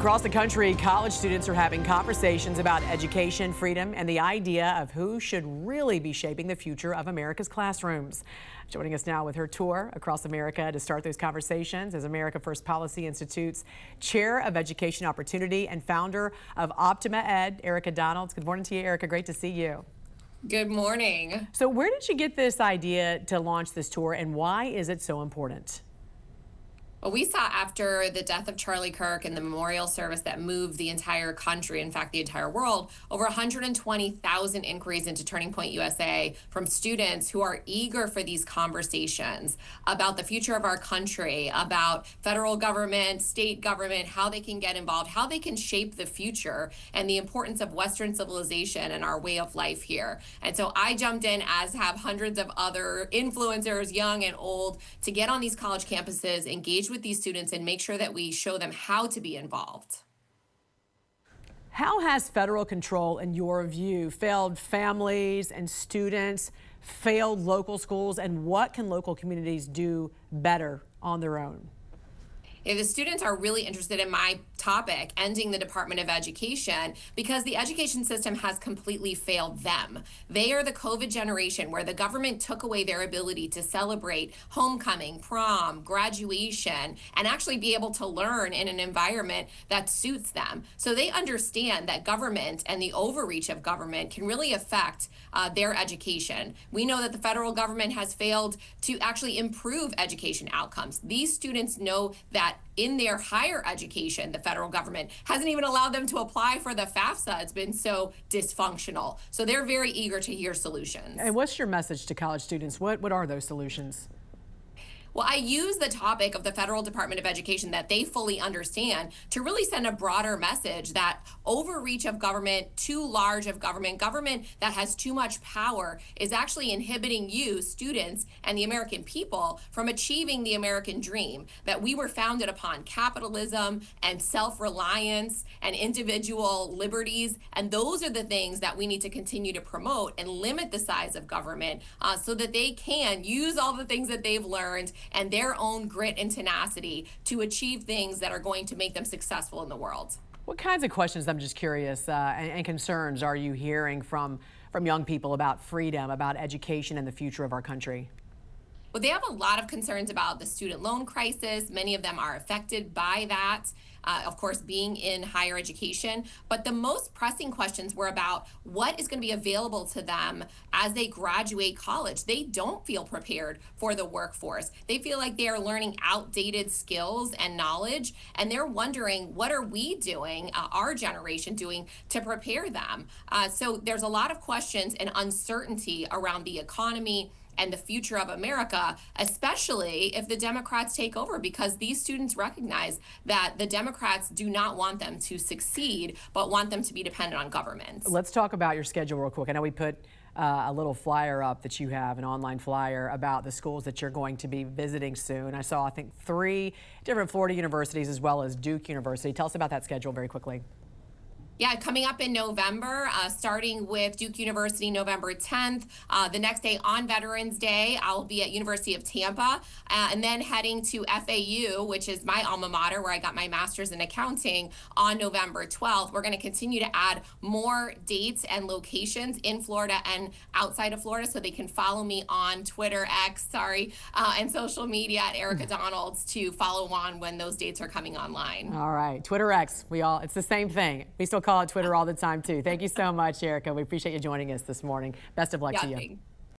Across the country, college students are having conversations about education, freedom, and the idea of who should really be shaping the future of America's classrooms. Joining us now with her tour across America to start those conversations is America First Policy Institute's Chair of Education Opportunity and founder of Optima-Ed, Erika Donalds. Good morning to you, Erika. Great to see you. Good morning. So where did you get this idea to launch this tour, and why is it so important? Well, we saw after the death of Charlie Kirk and the memorial service that moved the entire country, in fact, the entire world, over 120,000 inquiries into Turning Point USA from students who are eager for these conversations about the future of our country, about federal government, state government, how they can get involved, how they can shape the future, and the importance of Western civilization and our way of life here. And so I jumped in, as have hundreds of other influencers, young and old, to get on these college campuses, engage with these students and make sure that we show them how to be involved. How has federal control, in your view, failed families and students, failed local schools, and what can local communities do better on their own? The students are really interested in my topic, ending the Department of Education, because the education system has completely failed them. They are the COVID generation where the government took away their ability to celebrate homecoming, prom, graduation, and actually be able to learn in an environment that suits them. So they understand that government and the overreach of government can really affect their education. We know that the federal government has failed to actually improve education outcomes. These students know that in their higher education, the federal government hasn't even allowed them to apply for the FAFSA. It's been so dysfunctional. So they're very eager to hear solutions. And what's your message to college students? What are those solutions? Well, I use the topic of the Federal Department of Education that they fully understand to really send a broader message that overreach of government, too large of government, government that has too much power is actually inhibiting you, students, and the American people from achieving the American dream, that we were founded upon capitalism and self-reliance and individual liberties. And those are the things that we need to continue to promote and limit the size of government so that they can use all the things that they've learned and their own grit and tenacity to achieve things that are going to make them successful in the world. What kinds of questions, I'm just curious, and concerns are you hearing from young people about freedom, about education and the future of our country? Well, they have a lot of concerns about the student loan crisis. Many of them are affected by that, of course, being in higher education. But the most pressing questions were about what is going to be available to them as they graduate college. They don't feel prepared for the workforce. They feel like they are learning outdated skills and knowledge, and they're wondering, what are we doing, our generation doing, to prepare them? So there's a lot of questions and uncertainty around the economy and the future of America, especially if the Democrats take over, because these students recognize that the Democrats do not want them to succeed, but want them to be dependent on government. Let's talk about your schedule real quick. I know we put a little flyer up that you have, an online flyer about the schools that you're going to be visiting soon. I saw, I think, 3 different Florida universities as well as Duke University. Tell us about that schedule very quickly. Yeah, coming up in November, starting with Duke University November 10th. The next day on Veterans Day, I'll be at University of Tampa, and then heading to FAU, which is my alma mater, where I got my master's in accounting, on November 12th. We're going to continue to add more dates and locations in Florida and outside of Florida, so they can follow me on Twitter, and social media at Erika Donalds to follow on when those dates are coming online. All right, Twitter X, it's the same thing. We still call it Twitter all the time too. Thank you so much, Erika. We appreciate you joining us this morning. Best of luck to you.